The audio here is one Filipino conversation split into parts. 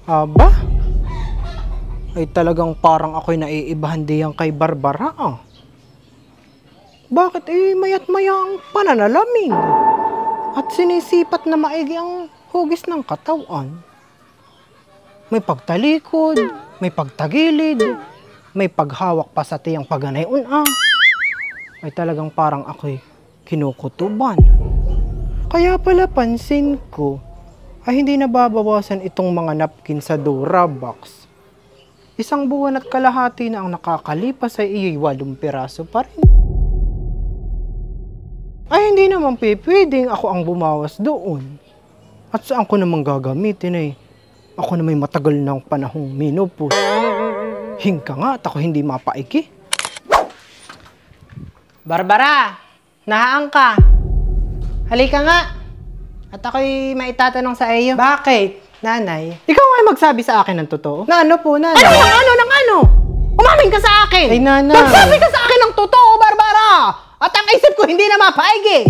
Aba? Ay talagang parang ako'y naiibahan diyang kay Barbara ah. Bakit mayat maya ang pananalamig? At sinisipat na maigi ang hugis ng katawan. May pagtalikod, may pagtagilid, may paghawak pa sa tiyang paganayon ah. Ay talagang parang ako'y kinukutuban. Kaya pala pansin ko, ay hindi nababawasan itong mga napkin sa Durabox. 1 buwan at kalahati na ang nakakalipas ay iyo'y 8 piraso pa rin. Ay hindi naman pwedeng ako ang bumawas doon. At saan ko naman gagamitin ay ako na may matagal ng panahong menopause. Hingka nga at ako hindi mapaiki. Barbara, nahaan ka. Halika nga. At ako'y maitatanong sa iyo. Bakit, nanay? Ikaw ay magsabi sa akin ng totoo? Na ano po, nanay? Ano? Umamin ka sa akin! Ay, nanay! Magsabi ka sa akin ng totoo, Barbara! At ang isip ko hindi na mapaigi!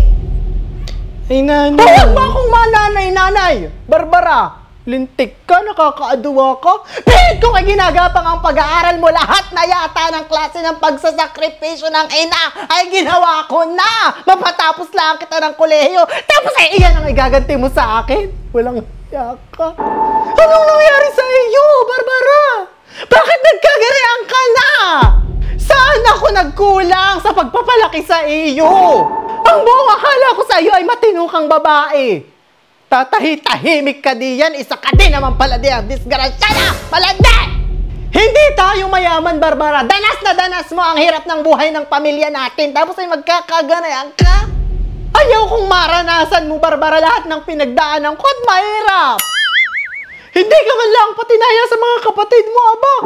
Ay, nanay! Huwag mo akong mananay-nanay! Barbara! Lintik ka, nakakaaduwa ka. Pilit ko kay ginagapang ang pag-aaral mo. Lahat na yata ng klase ng pagsasakripisyo ng ina ay ginawa ko na. Mapatapos lang kita ng kolehiyo. Tapos ay iyan ang igaganti mo sa akin. Walang hiya ka. Anong nangyari sa iyo, Barbara? Bakit nagkagarian ka na? Saan ako nagkulang sa pagpapalaki sa iyo? Ang buong akala ko sa iyo ay matinukang babae. Tatahi-tahimik ka diyan, isa ka din naman pala diyan, disgrasya na, malandi! Hindi tayo mayaman, Barbara. Danas na danas mo ang hirap ng buhay ng pamilya natin, tapos ay magkakaganayan ka? Ayaw kong maranasan mo, Barbara, lahat ng pinagdaanan ko at mahirap. Hindi ka man lang patinaya sa mga kapatid mo, aba.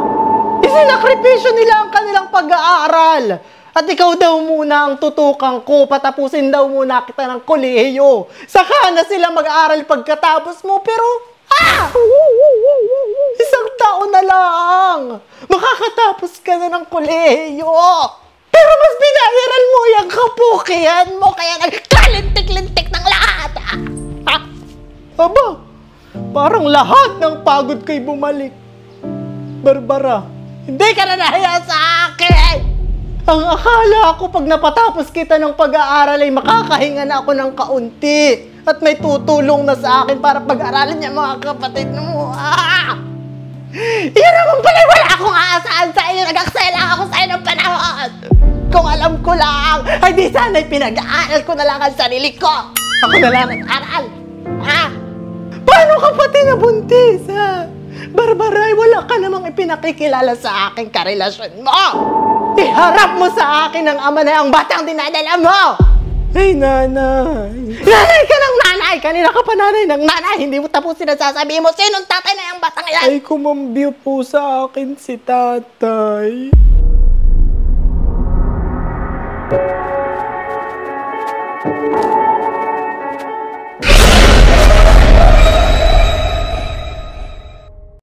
Isinakripisyo nila ang kanilang pag-aaral. At ikaw daw muna ang tutukan ko, patapusin daw muna kita ng kolehiyo. Saka na sila mag-aaral pagkatapos mo, pero isang taon na lang, makakatapos ka na ng kolehiyo. Pero mas binairal mo yung kapukihan mo, kaya nagkalintik-lintik ng lahat. Aba, parang lahat ng pagod ko'y bumalik. Barbara, hindi ka na nahiya sa akin! Ang akala ko pag napatapos kita ng pag-aaral ay makakahinga na ako ng kaunti at may tutulong na sa akin para pag-aralin niya mga kapatid mo. Iyan naman pala, wala akong aasaan sa iyo. Nag-aksaya lang ako sa iyo ng panahon. Kung alam ko lang, ay di sana'y pinag-aaral ko na lang ang sarili ko. Ako na lang nag-aral. Paano ka pati nabuntis, ha? Barbara, wala ka namang ipinakikilala sa aking karelasyon mo. Iharap mo sa akin ang ama na ang batang dinadala mo! Ay, nanay! Nanay ka ng nanay! Kanina ka pa nanay ng nanay! Hindi mo tapusin ang sasabihin mo. Sinong tatay na yung batang yan? Ay, kumambyo po sa akin si tatay.